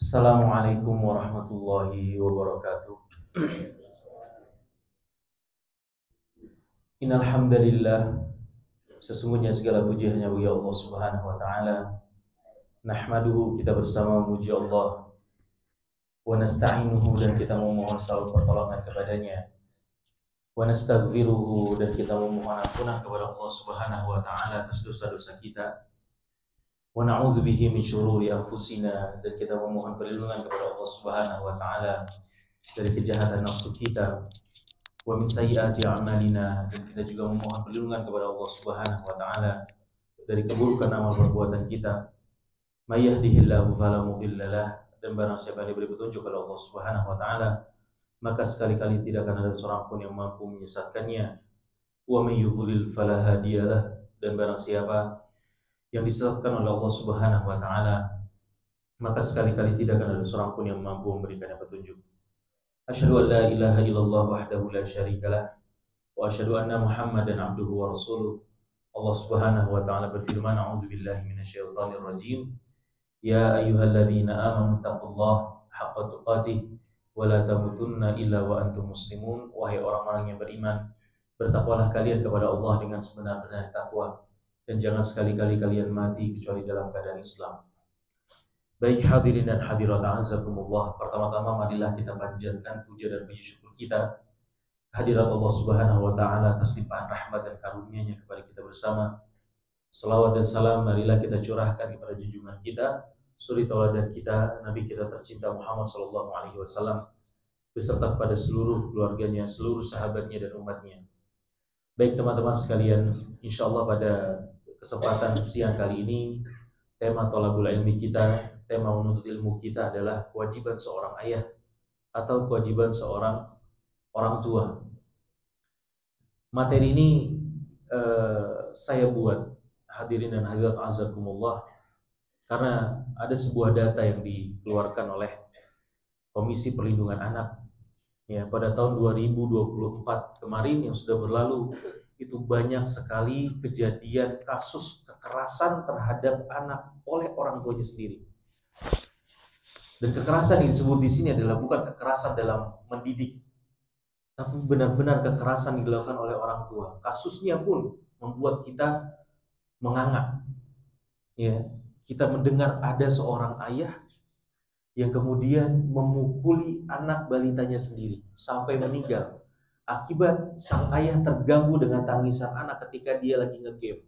Assalamualaikum warahmatullahi wabarakatuh. Innal hamdalillah, sesungguhnya segala puji hanya bagi Allah Subhanahu wa taala. Nahmaduhu, kita bersama memuji Allah, wa nasta'inuhu, dan kita memohon selalu pertolongan kepadanya, wa nastaghfiruhu, dan kita memohon ampunan kepada Allah Subhanahu wa taala atas dosa-dosa kita, wa na'udzu bihi min syururi anfusina, dan kita memohon perlindungan kepada Allah Subhanahu wa taala dari kejahatan nafsu kita, wa min sayyiati a'malina, dan kita juga memohon perlindungan kepada Allah Subhanahu wa taala dari keburukan amal perbuatan kita. May yahdihillahu fala mudhillalah, dan barang siapa yang diberi petunjuk oleh Allah Subhanahu wa taala, maka sekali-kali tidak akan ada seorang pun yang mampu menyesatkannya. Wa may yudhlil fala hadiyalah, dan barang siapa yang disesatkan oleh Allah Subhanahu wa taala, maka sekali-kali tidak akan ada seorang pun yang mampu memberikannya petunjuk. Asyhadu an la ilaha illallah wahdahu la syarikalah, wa asyhadu anna Muhammadan abduhu wa rasuluh. Allah Subhanahu wa taala berfirman, a'udzu billahi minasyaitonir rajim. Ya ayyuhalladzina amanu taqullaha haqqa tuqatih wa la tamutunna illa wa antum muslimun. Wahai orang-orang yang beriman, bertakwalah kalian kepada Allah dengan sebenar-benarnya takwa, dan jangan sekali-kali kalian mati kecuali dalam keadaan Islam. Baik hadirin dan hadirat azakumullah, pertama-tama marilah kita panjatkan puja dan puji syukur kita kehadirat Allah Subhanahu wa taala atas limpahan rahmat dan karunia-Nya kepada kita bersama. Selawat dan salam marilah kita curahkan kepada junjungan kita, suri tauladan kita, Nabi kita tercinta Muhammad sallallahu alaihi wasallam, beserta kepada seluruh keluarganya, seluruh sahabatnya dan umatnya. Baik teman-teman sekalian, insyaallah pada kesempatan siang kali ini tema thalabul ilmi kita, tema menuntut ilmu kita adalah kewajiban seorang ayah atau kewajiban seorang orang tua. Materi ini saya buat, hadirin dan hadirat azakumullah, karena ada sebuah data yang dikeluarkan oleh Komisi Perlindungan Anak ya, pada tahun 2024 kemarin yang sudah berlalu. Itu banyak sekali kejadian kasus kekerasan terhadap anak oleh orang tuanya sendiri. Dan kekerasan yang disebut di sini adalah bukan kekerasan dalam mendidik, tapi benar-benar kekerasan yang dilakukan oleh orang tua. Kasusnya pun membuat kita menganga. Ya, kita mendengar ada seorang ayah yang kemudian memukuli anak balitanya sendiri sampai meninggal, akibat sang ayah terganggu dengan tangisan anak ketika dia lagi nge-game.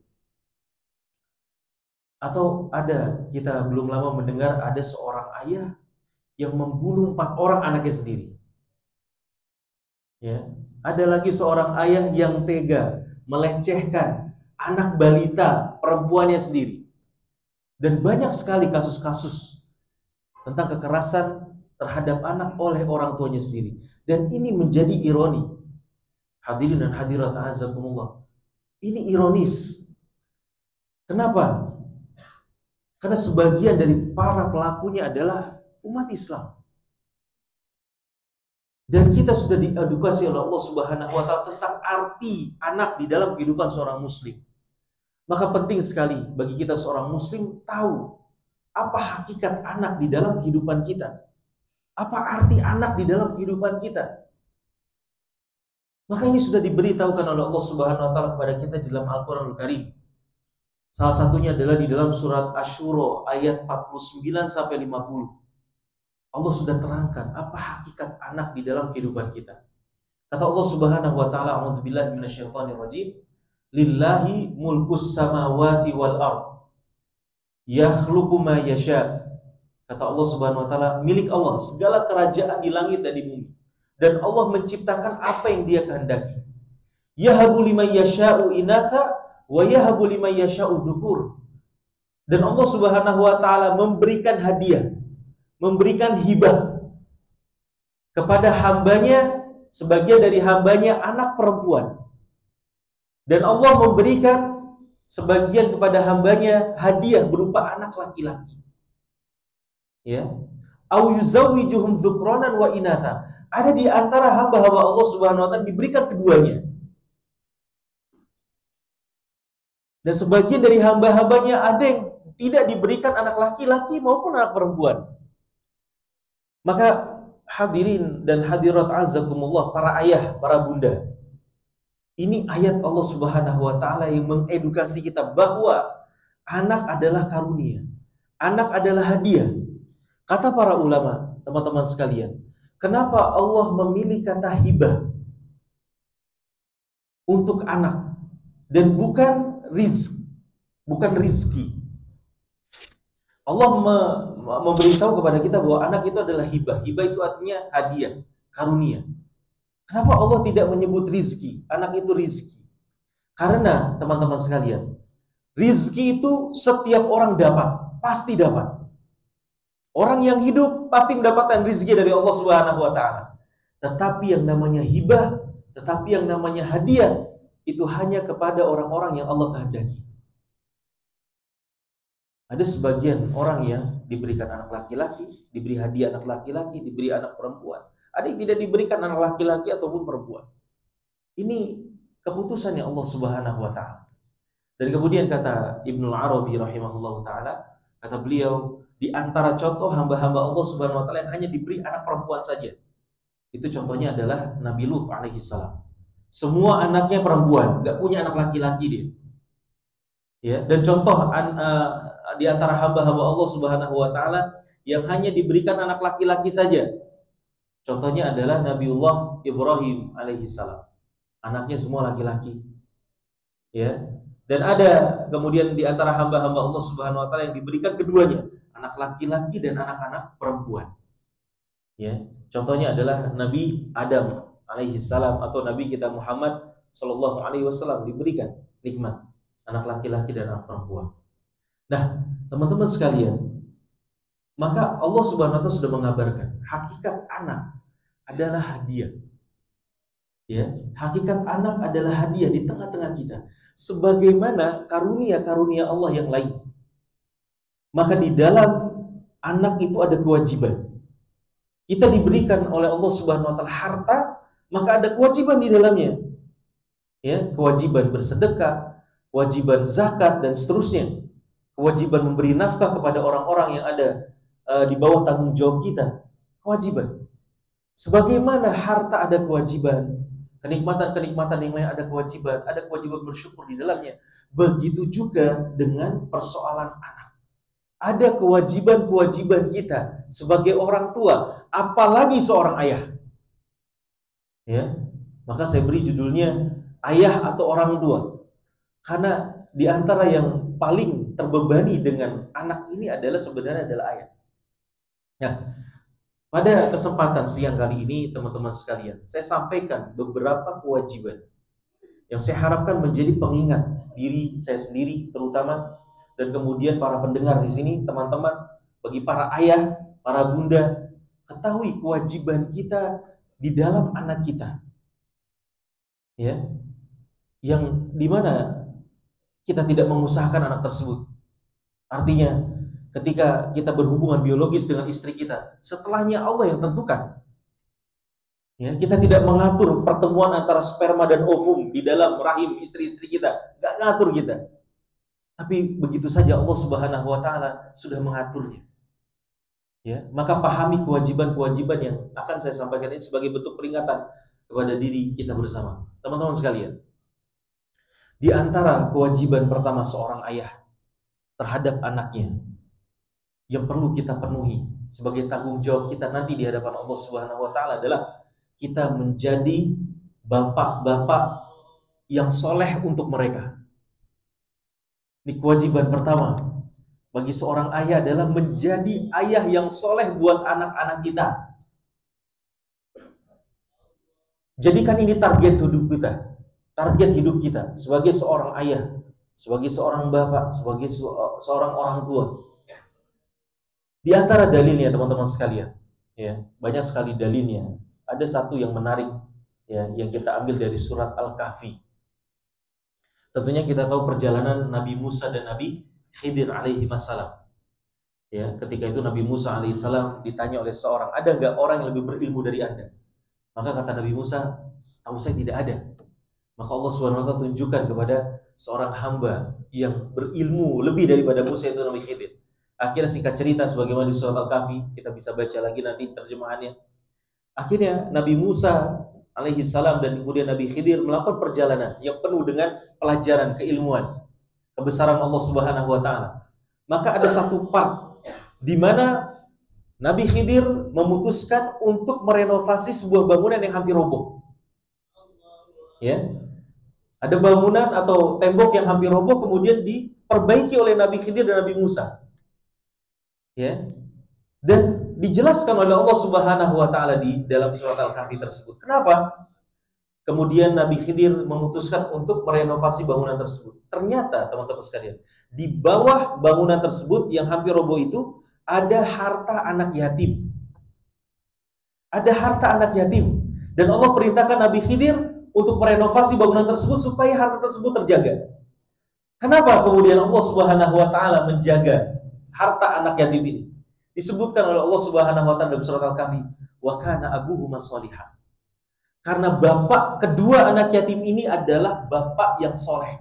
Atau ada, kita belum lama mendengar ada seorang ayah yang membunuh 4 orang anaknya sendiri. Ya, ada lagi seorang ayah yang tega melecehkan anak balita perempuannya sendiri. Dan banyak sekali kasus-kasus tentang kekerasan terhadap anak oleh orang tuanya sendiri. Dan ini menjadi ironi. Hadirin dan hadirat azakumullah, ini ironis. Kenapa? Karena sebagian dari para pelakunya adalah umat Islam. Dan kita sudah diedukasi oleh Allah Subhanahu wa taala tentang arti anak di dalam kehidupan seorang muslim. Maka penting sekali bagi kita seorang muslim tahu apa hakikat anak di dalam kehidupan kita. Apa arti anak di dalam kehidupan kita? Maka ini sudah diberitahukan oleh Allah Subhanahu wa taala kepada kita di dalam Al-Qur'anul Karim. Salah satunya adalah di dalam surat Asy-Syura ayat 49 sampai 50. Allah sudah terangkan apa hakikat anak di dalam kehidupan kita. Kata Allah Subhanahu wa taala, a'udzubillahi minasyaitonir rajim. Lillahi mulkus samawati wal ard. Yakhluqu ma yasha. Kata Allah Subhanahu wa taala, milik Allah segala kerajaan di langit dan di bumi. Dan Allah menciptakan apa yang Dia kehendaki. Yahabu liman yasha'u inatha wa yahabu liman yasha'u dzukur. Dan Allah Subhanahu wa taala memberikan hadiah, memberikan hibah kepada hambanya, sebagian dari hambanya anak perempuan. Dan Allah memberikan sebagian kepada hambanya hadiah berupa anak laki-laki. Ya. Au yuzawwijuhum dzukranan wa inatha. Ada di antara hamba-hamba Allah Subhanahu wa taala diberikan keduanya. Dan sebagian dari hamba-hambanya ada yang tidak diberikan anak laki-laki maupun anak perempuan. Maka hadirin dan hadirat azakumullah, para ayah, para bunda, ini ayat Allah Subhanahu wa taala yang mengedukasi kita bahwa anak adalah karunia, anak adalah hadiah. Kata para ulama, teman-teman sekalian, kenapa Allah memilih kata hibah untuk anak dan bukan rizki? Allah memberitahu kepada kita bahwa anak itu adalah hibah. Hibah itu artinya hadiah, karunia. Kenapa Allah tidak menyebut rizki? Anak itu rizki. Karena teman-teman sekalian, rizki itu setiap orang dapat, pasti dapat. Orang yang hidup pasti mendapatkan rizki dari Allah Subhanahu wa taala. Tetapi yang namanya hibah, tetapi yang namanya hadiah, itu hanya kepada orang-orang yang Allah kehendaki. Ada sebagian orang yang diberikan anak laki-laki, diberi hadiah anak laki-laki, diberi anak perempuan. Ada yang tidak diberikan anak laki-laki ataupun perempuan. Ini keputusannya Allah Subhanahu wa taala. Dan kemudian kata Ibnu Arabi rahimahullahu taala, kata beliau, di antara contoh hamba-hamba Allah Subhanahu wa taala yang hanya diberi anak perempuan saja, itu contohnya adalah Nabi Lut alaihi salam. Semua anaknya perempuan, nggak punya anak laki-laki dia. Ya, dan contoh di antara hamba-hamba Allah Subhanahu wa taala yang hanya diberikan anak laki-laki saja, contohnya adalah Nabiullah Ibrahim alaihi salam. Anaknya semua laki-laki. Ya. Dan ada kemudian di antara hamba-hamba Allah Subhanahu wa taala yang diberikan keduanya, anak laki-laki dan anak-anak perempuan. Ya. Contohnya adalah Nabi Adam alaihi salam atau Nabi kita Muhammad sallallahu alaihi wasallam diberikan nikmat anak laki-laki dan anak perempuan. Nah, teman-teman sekalian, maka Allah Subhanahu wa taala sudah mengabarkan hakikat anak adalah hadiah. Ya, hakikat anak adalah hadiah di tengah-tengah kita, sebagaimana karunia-karunia Allah yang lain. Maka di dalam anak itu ada kewajiban. Kita diberikan oleh Allah Subhanahu wa taala harta, maka ada kewajiban di dalamnya. Ya, kewajiban bersedekah, kewajiban zakat dan seterusnya. Kewajiban memberi nafkah kepada orang-orang yang ada di bawah tanggung jawab kita. Kewajiban. Sebagaimana harta ada kewajiban, kenikmatan-kenikmatan yang lain ada kewajiban bersyukur di dalamnya. Begitu juga dengan persoalan anak. Ada kewajiban-kewajiban kita sebagai orang tua, apalagi seorang ayah. Ya, maka saya beri judulnya ayah atau orang tua. Karena di antara yang paling terbebani dengan anak ini adalah sebenarnya adalah ayah. Nah, pada kesempatan siang kali ini teman-teman sekalian, saya sampaikan beberapa kewajiban yang saya harapkan menjadi pengingat diri saya sendiri terutama, dan kemudian para pendengar di sini, teman-teman, bagi para ayah, para bunda, ketahui kewajiban kita di dalam anak kita. Ya. Yang dimana kita tidak mengusahakan anak tersebut. Artinya, ketika kita berhubungan biologis dengan istri kita, setelahnya Allah yang tentukan. Ya, kita tidak mengatur pertemuan antara sperma dan ovum di dalam rahim istri-istri kita, nggak ngatur kita. Tapi begitu saja Allah Subhanahu wa taala sudah mengaturnya. Ya, maka pahami kewajiban-kewajiban yang akan saya sampaikan ini sebagai bentuk peringatan kepada diri kita bersama. Teman-teman sekalian, di antara kewajiban pertama seorang ayah terhadap anaknya yang perlu kita penuhi sebagai tanggung jawab kita nanti di hadapan Allah Subhanahu wa taala adalah kita menjadi bapak-bapak yang soleh untuk mereka. Ini kewajiban pertama bagi seorang ayah adalah menjadi ayah yang soleh buat anak-anak kita. Jadikan ini target hidup kita. Target hidup kita sebagai seorang ayah, sebagai seorang bapak, sebagai seorang orang tua. Di antara dalilnya teman-teman sekalian, ya, banyak sekali dalilnya. Ada satu yang menarik, ya, yang kita ambil dari surat Al-Kahfi. Tentunya kita tahu perjalanan Nabi Musa dan Nabi Khidir alaihi wassalam. Ya, ketika itu Nabi Musa alaihi salam ditanya oleh seorang, ada nggak orang yang lebih berilmu dari Anda? Maka kata Nabi Musa, tahu saya tidak ada. Maka Allah SWT tunjukkan kepada seorang hamba yang berilmu lebih daripada Musa, itu Nabi Khidir. Akhirnya singkat cerita sebagaimana di surat Al-Kahfi, kita bisa baca lagi nanti terjemahannya. Akhirnya Nabi Musa alaihi salam dan kemudian Nabi Khidir melakukan perjalanan yang penuh dengan pelajaran keilmuan, kebesaran Allah Subhanahu wa taala. Maka ada satu part di mana Nabi Khidir memutuskan untuk merenovasi sebuah bangunan yang hampir roboh. Ya. Ada bangunan atau tembok yang hampir roboh kemudian diperbaiki oleh Nabi Khidir dan Nabi Musa. Ya. Dan dijelaskan oleh Allah Subhanahu wa taala di dalam surat Al-Kahfi tersebut. Kenapa? Kemudian Nabi Khidir memutuskan untuk merenovasi bangunan tersebut. Ternyata teman-teman sekalian, di bawah bangunan tersebut yang hampir roboh itu ada harta anak yatim. Ada harta anak yatim. Dan Allah perintahkan Nabi Khidir untuk merenovasi bangunan tersebut supaya harta tersebut terjaga. Kenapa kemudian Allah Subhanahu wa taala menjaga harta anak yatim ini? Disebutkan oleh Allah Subhanahu wa taala dalam surat Al-Kahfi, wa kana abuhuma sholihan. Karena bapak kedua anak yatim ini adalah bapak yang soleh.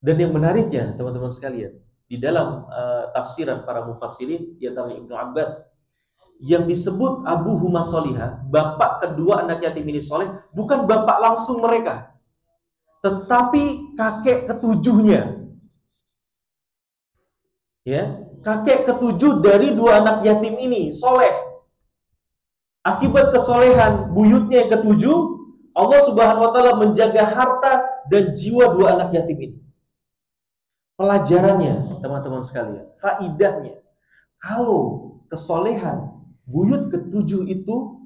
Dan yang menariknya, teman-teman sekalian, di dalam tafsiran para mufassirin, di antara Ibnu Abbas, yang disebut abuhuma sholiha, bapak kedua anak yatim ini soleh, bukan bapak langsung mereka, tetapi kakek ketujuhnya. Ya, kakek ketujuh dari dua anak yatim ini soleh. Akibat kesolehan buyutnya yang ketujuh, Allah Subhanahu wa taala menjaga harta dan jiwa dua anak yatim ini. Pelajarannya, teman-teman sekalian, faidahnya, kalau kesolehan buyut ketujuh itu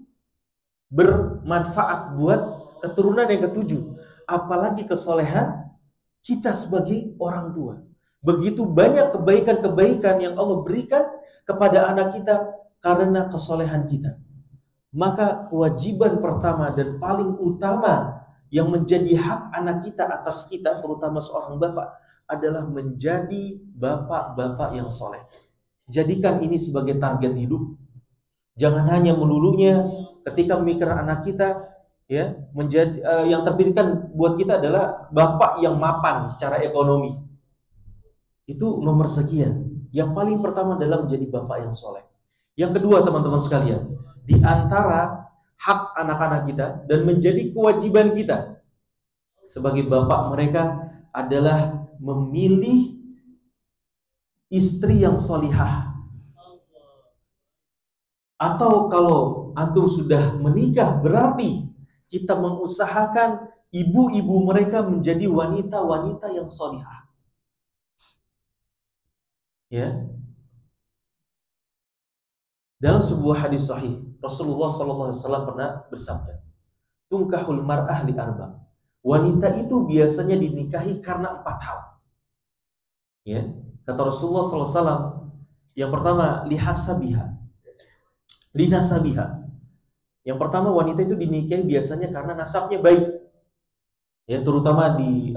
bermanfaat buat keturunan yang ketujuh, apalagi kesolehan kita sebagai orang tua. Begitu banyak kebaikan-kebaikan yang Allah berikan kepada anak kita karena kesolehan kita. Maka kewajiban pertama dan paling utama yang menjadi hak anak kita atas kita, terutama seorang bapak, adalah menjadi bapak-bapak yang soleh. Jadikan ini sebagai target hidup. Jangan hanya melulunya ketika memikirkan anak kita, ya, menjadi yang terpikirkan buat kita adalah bapak yang mapan secara ekonomi. Itu nomor sekian. Yang paling pertama adalah menjadi bapak yang soleh. Yang kedua, teman-teman sekalian, di antara hak anak-anak kita dan menjadi kewajiban kita sebagai bapak mereka adalah memilih istri yang solihah. Atau kalau antum sudah menikah, berarti kita mengusahakan ibu-ibu mereka menjadi wanita-wanita yang solihah. Ya. Dalam sebuah hadis sahih, Rasulullah SAW pernah bersabda, "Tunkahul mar'ah li arba." Wanita itu biasanya dinikahi karena 4 hal. Ya, kata Rasulullah SAW, yang pertama lihasabiha, linasabiha. Yang pertama, wanita itu dinikahi biasanya karena nasabnya baik. Ya, terutama di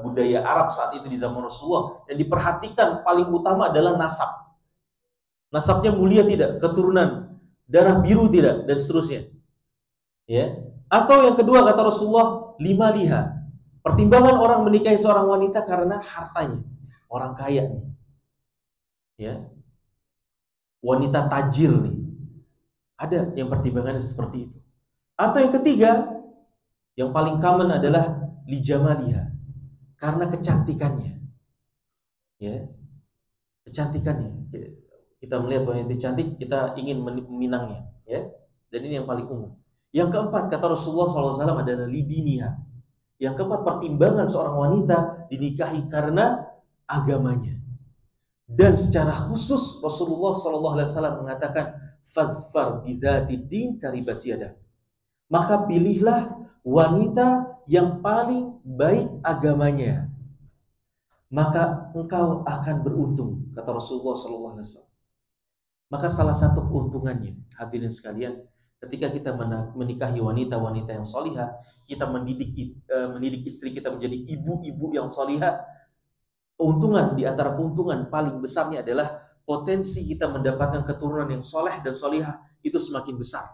budaya Arab saat itu di zaman Rasulullah, yang diperhatikan paling utama adalah nasab. Nasabnya mulia tidak, keturunan, darah biru tidak, dan seterusnya. Ya. Atau yang kedua kata Rasulullah, lima liha. Pertimbangan orang menikahi seorang wanita karena hartanya, orang kaya nih. Ya. Wanita tajir nih. Ada yang pertimbangannya seperti itu. Atau yang ketiga, yang paling common adalah lijamaliha, karena kecantikannya. Ya. Kecantikannya. Kita melihat wanita cantik, kita ingin meminangnya, ya. Dan ini yang paling umum. Yang keempat kata Rasulullah SAW adalah lidiniha. Yang keempat, pertimbangan seorang wanita dinikahi karena agamanya. Dan secara khusus Rasulullah SAW mengatakan, fazfar bidzatid din taribat yadak. Maka pilihlah wanita yang paling baik agamanya, maka engkau akan beruntung, kata Rasulullah SAW. Maka salah satu keuntungannya, hadirin sekalian, ketika kita menikahi wanita-wanita yang solihah, kita mendidik istri kita menjadi ibu-ibu yang solihah. Keuntungan, di antara keuntungan paling besarnya adalah potensi kita mendapatkan keturunan yang soleh dan solihah itu semakin besar.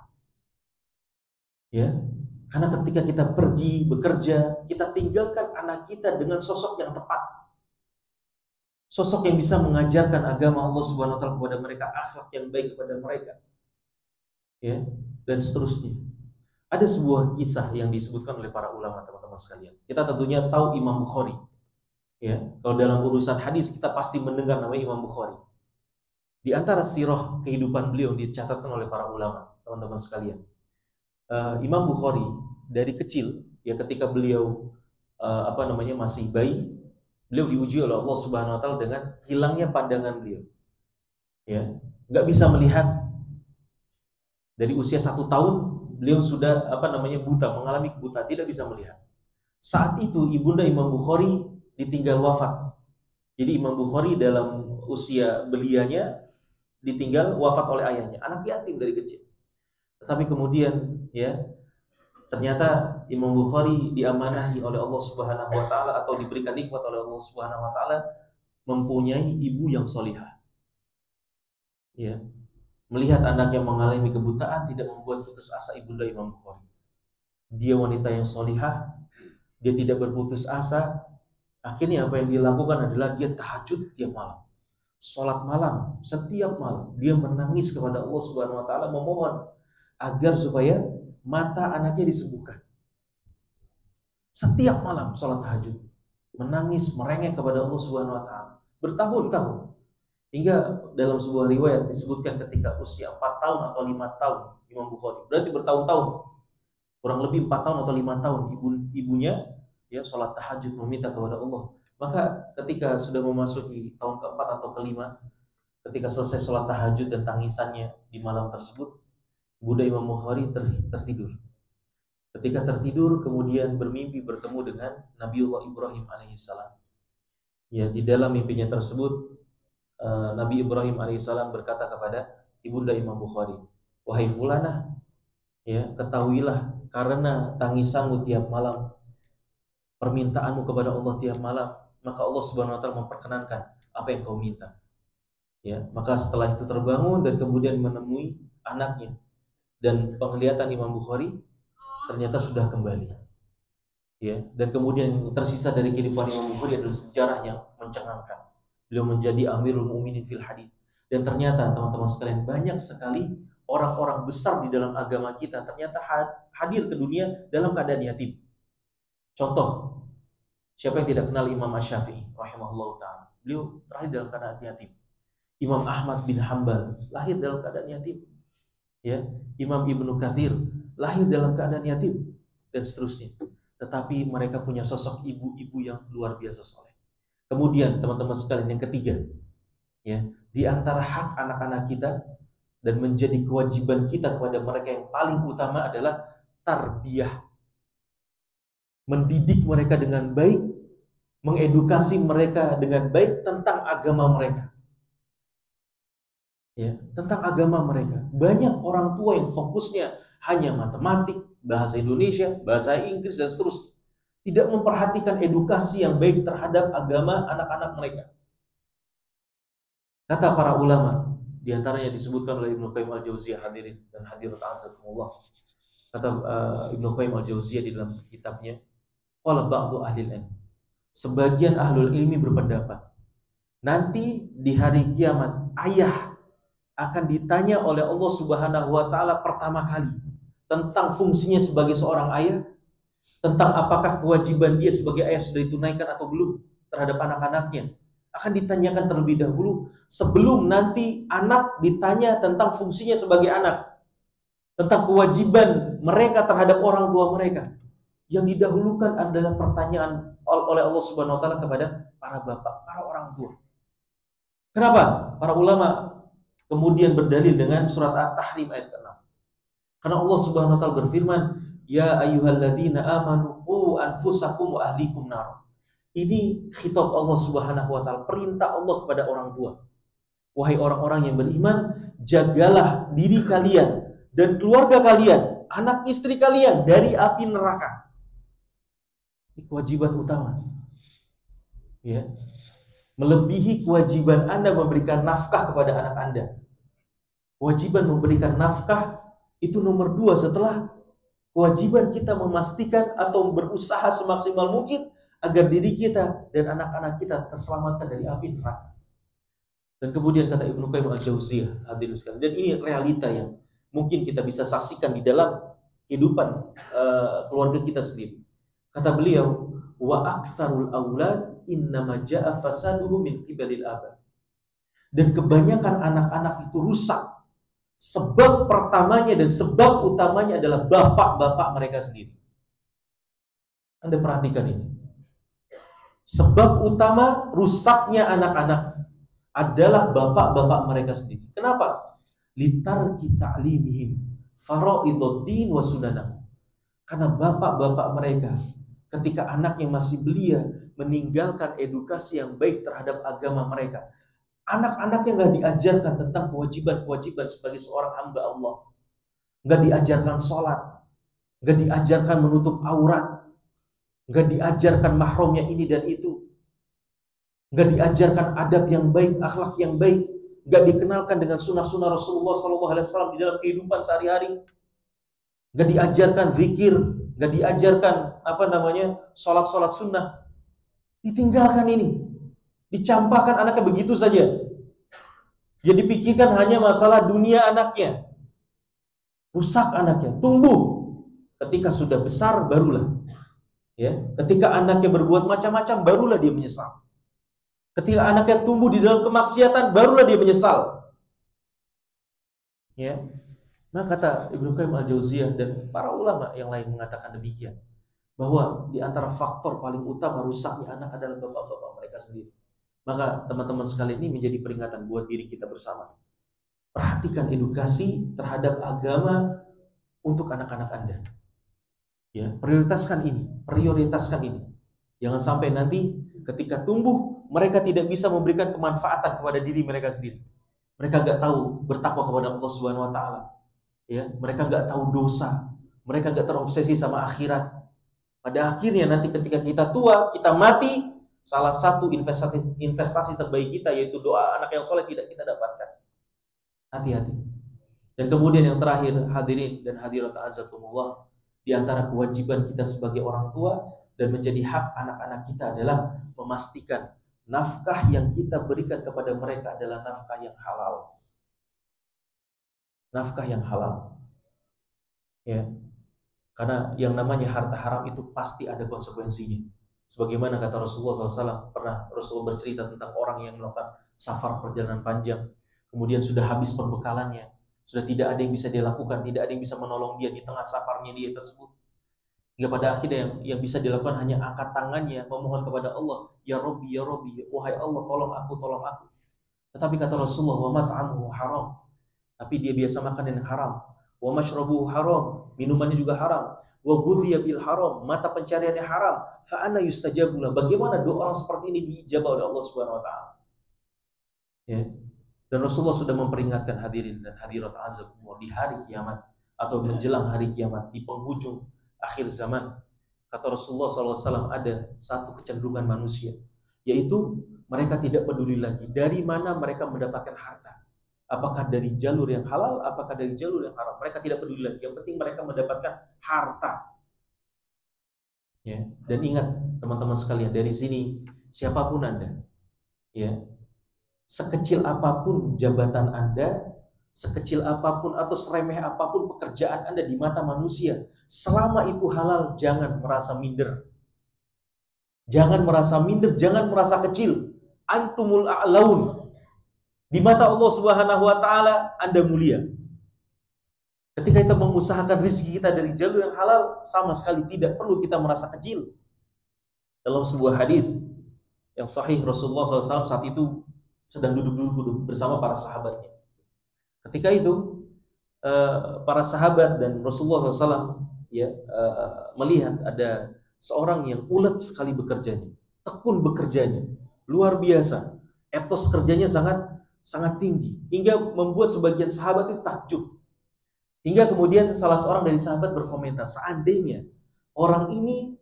Ya, karena ketika kita pergi bekerja, kita tinggalkan anak kita dengan sosok yang tepat. sosok yang bisa mengajarkan agama Allah Subhanahu wa taala kepada mereka, akhlak yang baik kepada mereka. Ya, dan seterusnya. Ada sebuah kisah yang disebutkan oleh para ulama, teman-teman sekalian. Kita tentunya tahu Imam Bukhari. Ya, kalau dalam urusan hadis kita pasti mendengar nama Imam Bukhari. Di antara sirah kehidupan beliau dicatatkan oleh para ulama, teman-teman sekalian. Imam Bukhari dari kecil, ya ketika beliau masih bayi, beliau diuji oleh Allah Subhanahu wa taala dengan hilangnya pandangan beliau. Ya, nggak bisa melihat. Dari usia 1 tahun beliau sudah buta, mengalami kebutaan, tidak bisa melihat. Saat itu ibunda Imam Bukhari ditinggal wafat. Jadi Imam Bukhari dalam usia belianya ditinggal wafat oleh ayahnya, anak yatim dari kecil. Tetapi kemudian ya ternyata Imam Bukhari diamanahi oleh Allah Subhanahu wa taala atau diberikan nikmat oleh Allah Subhanahu wa taala mempunyai ibu yang solihah. Ya. Melihat anaknya mengalami kebutaan tidak membuat putus asa ibunda Imam Bukhari. Dia wanita yang solihah, dia tidak berputus asa. Akhirnya apa yang dilakukan adalah dia tahajud tiap malam, sholat malam setiap malam. Dia menangis kepada Allah Subhanahu wa taala memohon agar supaya mata anaknya disembuhkan. Setiap malam sholat tahajud, menangis merengek kepada Allah Subhanahu wa taala bertahun-tahun. Hingga dalam sebuah riwayat disebutkan ketika usia 4 tahun atau 5 tahun Imam Bukhari, berarti bertahun-tahun, kurang lebih 4 tahun atau 5 tahun ibunya ya sholat tahajud meminta kepada Allah. Maka ketika sudah memasuki tahun keempat atau kelima, ketika selesai sholat tahajud dan tangisannya di malam tersebut, ibunda Imam Bukhari tertidur. Ketika tertidur kemudian bermimpi bertemu dengan Nabiullah Ibrahim alaihissalam. Ya, di dalam mimpinya tersebut Nabi Ibrahim alaihissalam berkata kepada ibunda Imam Bukhari, wahai fulanah, ya ketahuilah karena tangisanmu tiap malam, permintaanmu kepada Allah tiap malam, maka Allah Subhanahu wa taala memperkenankan apa yang kau minta. Ya, maka setelah itu terbangun dan kemudian menemui anaknya dan penglihatan Imam Bukhari ternyata sudah kembali. Ya, dan kemudian tersisa dari kehidupan Imam Bukhari adalah sejarah yang mencengangkan. Beliau menjadi Amirul Mukminin fil hadis. Dan ternyata teman-teman sekalian banyak sekali orang-orang besar di dalam agama kita ternyata hadir ke dunia dalam keadaan yatim. Contoh, siapa yang tidak kenal Imam Asy-Syafi'i rahimahullahu taala? Beliau lahir dalam keadaan yatim. Imam Ahmad bin Hanbal lahir dalam keadaan yatim. Ya, Imam Ibnu Katsir lahir dalam keadaan yatim dan seterusnya. Tetapi mereka punya sosok ibu-ibu yang luar biasa soleh. Kemudian teman-teman sekalian yang ketiga, ya, di antara hak anak-anak kita dan menjadi kewajiban kita kepada mereka yang paling utama adalah tarbiyah. Mendidik mereka dengan baik, mengedukasi mereka dengan baik tentang agama mereka. Ya, tentang agama mereka. Banyak orang tua yang fokusnya hanya matematik, bahasa Indonesia, bahasa Inggris dan seterusnya. Tidak memperhatikan edukasi yang baik terhadap agama anak-anak mereka. Kata para ulama, diantaranya disebutkan oleh Ibnu Qayyim al-Jauziyah, hadirin dan hadirat azakumullah. Kata Ibnu Qayyim al-Jauziyah di dalam kitabnya, qala ba'du ahli ilm. Sebagian ahlul ilmi berpendapat, nanti di hari kiamat ayah akan ditanya oleh Allah Subhanahu wa taala pertama kali tentang fungsinya sebagai seorang ayah, tentang apakah kewajiban dia sebagai ayah sudah ditunaikan atau belum terhadap anak-anaknya. Akan ditanyakan terlebih dahulu sebelum nanti anak ditanya tentang fungsinya sebagai anak, tentang kewajiban mereka terhadap orang tua mereka. Yang didahulukan adalah pertanyaan oleh Allah Subhanahu wa taala kepada para bapak, para orang tua. Kenapa? Para ulama kemudian berdalil dengan surat At-Tahrim ayat ke-6. Karena Allah Subhanahu wa taala berfirman, ya ayyuhalladzina amanu qu anfusakum wa ahlikum nar. Ini khitab Allah Subhanahu wa taala, perintah Allah kepada orang tua. Wahai orang-orang yang beriman, jagalah diri kalian dan keluarga kalian, anak istri kalian dari api neraka. Ini kewajiban utama. Ya. Melebihi kewajiban Anda memberikan nafkah kepada anak Anda. Kewajiban memberikan nafkah itu nomor 2 setelah kewajiban kita memastikan atau berusaha semaksimal mungkin agar diri kita dan anak-anak kita terselamatkan dari api neraka. Dan kemudian kata Ibnu Qayyim al-Jauziyah, hadirin sekalian, dan ini realita yang mungkin kita bisa saksikan di dalam kehidupan keluarga kita sendiri. Kata beliau, wa aktsarul aulad innama jaa fasaduhu min qibalil aba. Dan kebanyakan anak-anak itu rusak. Sebab pertamanya dan sebab utamanya adalah bapak-bapak mereka sendiri. Anda perhatikan ini. Sebab utama rusaknya anak-anak adalah bapak-bapak mereka sendiri. Kenapa? Litarki ta'limihim faraiduddin wa sunanahu. Karena bapak-bapak mereka ketika anaknya masih belia meninggalkan edukasi yang baik terhadap agama mereka. Anak-anaknya nggak diajarkan tentang kewajiban-kewajiban sebagai seorang hamba Allah. Nggak diajarkan sholat. Nggak diajarkan menutup aurat. Nggak diajarkan mahramnya ini dan itu. Nggak diajarkan adab yang baik, akhlak yang baik. Nggak dikenalkan dengan sunnah-sunnah Rasulullah SAW di dalam kehidupan sehari-hari. Nggak diajarkan zikir. Nggak diajarkan sholat-sholat sunnah. Ditinggalkan ini. Dicampakkan anaknya begitu saja. Yang dipikirkan hanya masalah dunia anaknya. Rusak anaknya. Tumbuh. Ketika sudah besar barulah. Ya, ketika anaknya berbuat macam-macam barulah dia menyesal. Ketika anaknya tumbuh di dalam kemaksiatan barulah dia menyesal. Ya. Nah, kata Ibnu Qayyim al-Jauziyah dan para ulama yang lain mengatakan demikian. Bahwa di antara faktor paling utama rusaknya anak adalah bapak-bapak mereka sendiri. Maka teman-teman sekalian ini menjadi peringatan buat diri kita bersama. Perhatikan edukasi terhadap agama untuk anak-anak Anda. Ya, prioritaskan ini. Jangan sampai nanti ketika tumbuh mereka tidak bisa memberikan kemanfaatan kepada diri mereka sendiri. Mereka nggak tahu bertakwa kepada Allah Subhanahu Wa Taala. Ya, mereka nggak tahu dosa. Mereka nggak terobsesi sama akhirat. Pada akhirnya nanti ketika kita tua, kita mati. Salah satu investasi terbaik kita yaitu doa anak yang soleh tidak kita dapatkan. Hati-hati. Dan kemudian yang terakhir, hadirin dan hadirat azakumullah, di antara kewajiban kita sebagai orang tua dan menjadi hak anak-anak kita adalah memastikan nafkah yang kita berikan kepada mereka adalah nafkah yang halal. Nafkah yang halal. Ya. Karena yang namanya harta haram itu pasti ada konsekuensinya. Sebagaimana kata Rasulullah SAW, pernah Rasulullah bercerita tentang orang yang melakukan safar perjalanan panjang, kemudian sudah habis perbekalannya, sudah tidak ada yang bisa dia lakukan, tidak ada yang bisa menolong dia di tengah safarnya dia tersebut. Hingga pada akhirnya yang bisa dilakukan hanya angkat tangannya, memohon kepada Allah, ya Rabbi, wahai Allah, tolong aku. Tetapi kata Rasulullah, wa mat'amuhu haram. Tapi dia biasa makan yang haram. Wa mashrabuhu haram, minumannya juga haram. Wa ghudhiya bil haram, mata pencariannya haram. Fa anna yustajabu lah. Bagaimana doa orang seperti ini diijabah oleh Allah Subhanahu wa taala? Ya. Dan Rasulullah sudah memperingatkan hadirin dan hadirat azakumullah di hari kiamat atau menjelang hari kiamat di penghujung akhir zaman. Kata Rasulullah SAW ada satu kecenderungan manusia, yaitu mereka tidak peduli lagi dari mana mereka mendapatkan harta. Apakah dari jalur yang halal, apakah dari jalur yang haram. Mereka tidak peduli lagi. Yang penting mereka mendapatkan harta. Ya. Dan ingat teman-teman sekalian, dari sini siapapun Anda, ya, sekecil apapun jabatan Anda, sekecil apapun atau seremeh apapun pekerjaan Anda di mata manusia, selama itu halal, jangan merasa minder. Jangan merasa minder, jangan merasa kecil. Antumul a'laun. Di mata Allah Subhanahu wa taala Anda mulia. Ketika kita mengusahakan rezeki kita dari jalur yang halal, sama sekali tidak perlu kita merasa kecil. Dalam sebuah hadis yang sahih, Rasulullah SAW saat itu sedang duduk-duduk bersama para sahabatnya. Ketika itu para sahabat dan Rasulullah SAW melihat ada seorang yang ulet sekali bekerjanya, tekun bekerjanya, luar biasa, etos kerjanya sangat tinggi, hingga membuat sebagian sahabat itu takjub. Hingga kemudian salah seorang dari sahabat berkomentar, seandainya orang ini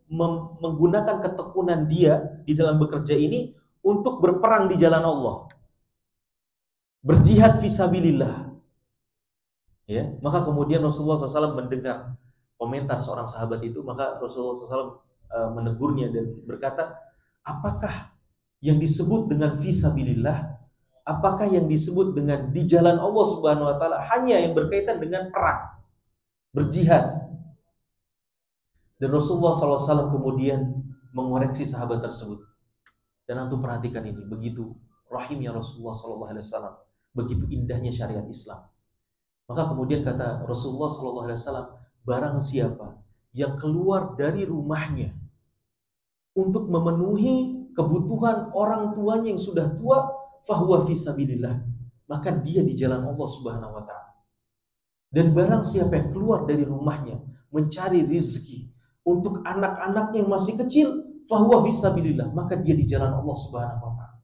menggunakan ketekunan dia di dalam bekerja ini untuk berperang di jalan Allah, berjihad fisabilillah, ya, maka kemudian Rasulullah SAW mendengar komentar seorang sahabat itu, maka Rasulullah SAW menegurnya dan berkata, apakah yang disebut dengan fisabilillah, apakah yang disebut dengan di jalan Allah Subhanahu wa taala hanya yang berkaitan dengan perang, berjihad? Dan Rasulullah SAW kemudian mengoreksi sahabat tersebut. Dan antum perhatikan ini, begitu rahimnya Rasulullah SAW, begitu indahnya syariat Islam. Maka kemudian kata Rasulullah SAW, barang siapa yang keluar dari rumahnya untuk memenuhi kebutuhan orang tuanya yang sudah tua, fahuwa fisabilillah, maka dia di jalan Allah Subhanahu wa taala. Dan barang siapa yang keluar dari rumahnya mencari rizki untuk anak-anaknya yang masih kecil, fahuwa fisabilillah, maka dia di jalan Allah Subhanahu wa taala.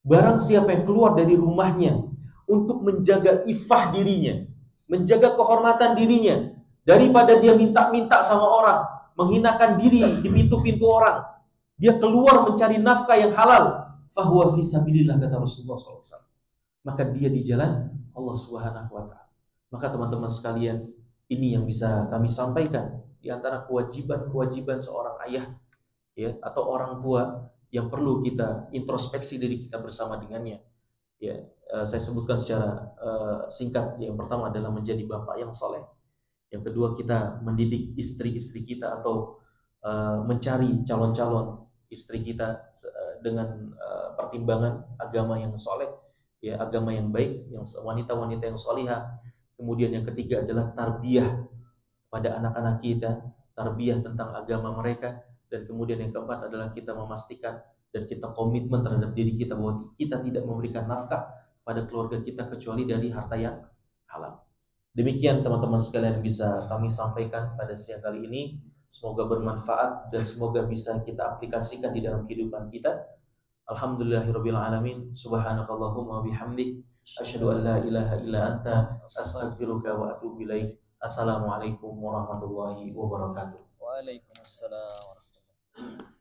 Barang siapa yang keluar dari rumahnya untuk menjaga ifah dirinya, menjaga kehormatan dirinya, daripada dia minta-minta sama orang, menghinakan diri di pintu-pintu orang, dia keluar mencari nafkah yang halal, fahuwa fisabilillah, kata Rasulullah SAW, maka dia di jalan Allah Subhanahu wa taala. Maka teman-teman sekalian, ini yang bisa kami sampaikan di antara kewajiban-kewajiban seorang ayah, ya, atau orang tua yang perlu kita introspeksi diri kita bersama dengannya. Ya, saya sebutkan secara singkat. Yang pertama adalah menjadi bapak yang soleh. Yang kedua, kita mendidik istri-istri kita atau mencari calon-calon istri kita dengan pertimbangan agama yang soleh, ya, agama yang baik, yang wanita-wanita yang solihah. Kemudian yang ketiga adalah tarbiyah pada anak-anak kita, tarbiyah tentang agama mereka. Dan kemudian yang keempat adalah kita memastikan dan kita komitmen terhadap diri kita bahwa kita tidak memberikan nafkah pada keluarga kita kecuali dari harta yang halal. Demikian teman-teman sekalian yang bisa kami sampaikan pada siang kali ini. Semoga bermanfaat dan semoga bisa kita aplikasikan di dalam kehidupan kita. Alhamdulillahirabbil alamin. Subhanakallahumma bihamdik, asyhadu an la ilaha illa anta, astaghfiruka wa atubu ilaik. Assalamualaikum warahmatullahi wabarakatuh. Waalaikumsalam warahmatullahi wabarakatuh.